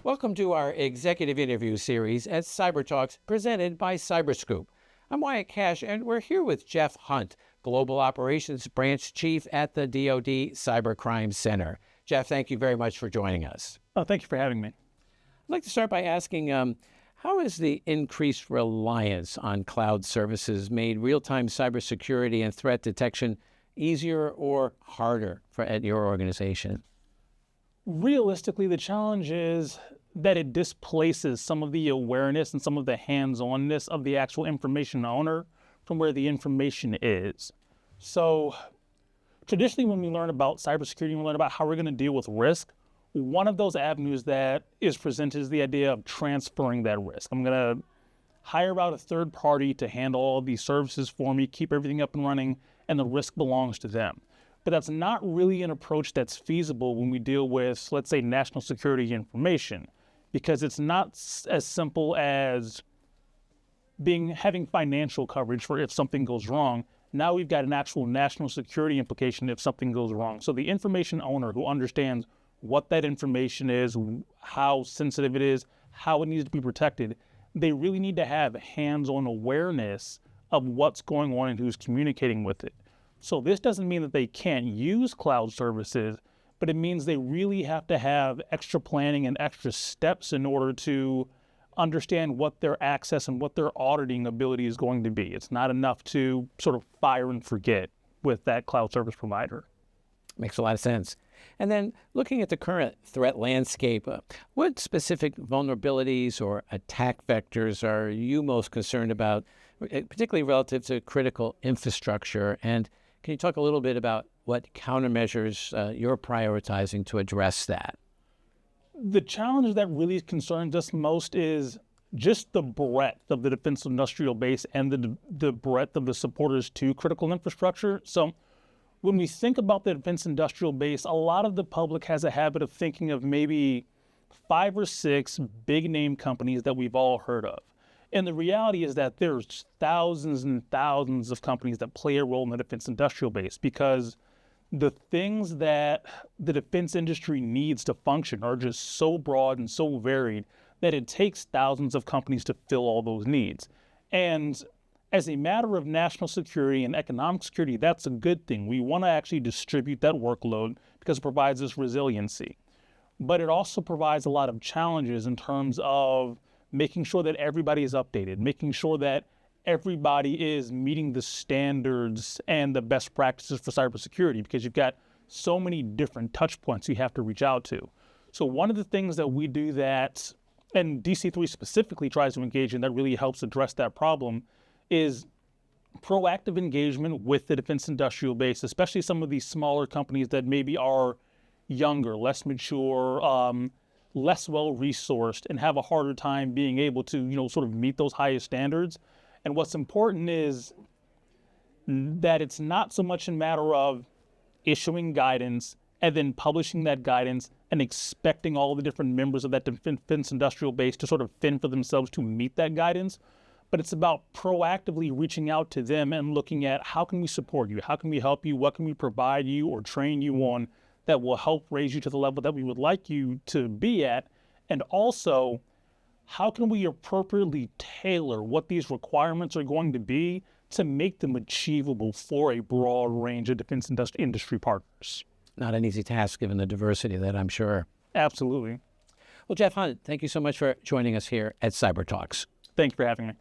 Welcome to our executive interview series at Cyber Talks presented by CyberScoop. I'm Wyatt Cash, and we're here with Jeff Hunt, Global Operations Branch Chief at the DOD Cyber Crime Center. Jeff, thank you very much for joining us. Oh, thank you for having me. I'd like to start by asking, how has the increased reliance on cloud services made real-time cybersecurity and threat detection easier or harder at your organization? Realistically, the challenge is that it displaces some of the awareness and some of the hands-onness of the actual information owner from where the information is. So traditionally, when we learn about cybersecurity, we learn about how we're going to deal with risk. One of those avenues that is presented is the idea of transferring that risk. I'm going to hire out a third party to handle all these services for me, keep everything up and running, and the risk belongs to them. But that's not really an approach that's feasible when we deal with, let's say, national security information, because it's not as simple as having financial coverage for if something goes wrong. Now we've got an actual national security implication if something goes wrong. So the information owner who understands what that information is, how sensitive it is, how it needs to be protected, they really need to have hands-on awareness of what's going on and who's communicating with it. So this doesn't mean that they can't use cloud services, but it means they really have to have extra planning and extra steps in order to understand what their access and what their auditing ability is going to be. It's not enough to sort of fire and forget with that cloud service provider. Makes a lot of sense. And then looking at the current threat landscape, what specific vulnerabilities or attack vectors are you most concerned about, particularly relative to critical infrastructure? And can you talk a little bit about what countermeasures you're prioritizing to address that? The challenge that really concerns us most is just the breadth of the defense industrial base and the breadth of the supporters to critical infrastructure. So when we think about the defense industrial base, a lot of the public has a habit of thinking of maybe 5 or 6 big name companies that we've all heard of. And the reality is that there's thousands and thousands of companies that play a role in the defense industrial base, because the things that the defense industry needs to function are just so broad and so varied that it takes thousands of companies to fill all those needs. And as a matter of national security and economic security, that's a good thing. We want to actually distribute that workload because it provides us resiliency. But it also provides a lot of challenges in terms of making sure that everybody is updated, making sure that everybody is meeting the standards and the best practices for cybersecurity, because you've got so many different touch points you have to reach out to. So one of the things that we do that, and DC3 specifically tries to engage in, that really helps address that problem, is proactive engagement with the defense industrial base, especially some of these smaller companies that maybe are younger, less mature, less well-resourced, and have a harder time being able to, sort of meet those highest standards. And what's important is that it's not so much a matter of issuing guidance and then publishing that guidance and expecting all the different members of that defense industrial base to sort of fend for themselves to meet that guidance. But it's about proactively reaching out to them and looking at how can we support you? How can we help you? What can we provide you or train you on that will help raise you to the level that we would like you to be at? And also, how can we appropriately tailor what these requirements are going to be to make them achievable for a broad range of defense industry partners? Not an easy task given the diversity of that, I'm sure. Absolutely. Well, Jeff Hunt, thank you so much for joining us here at Cyber Talks. Thank you for having me.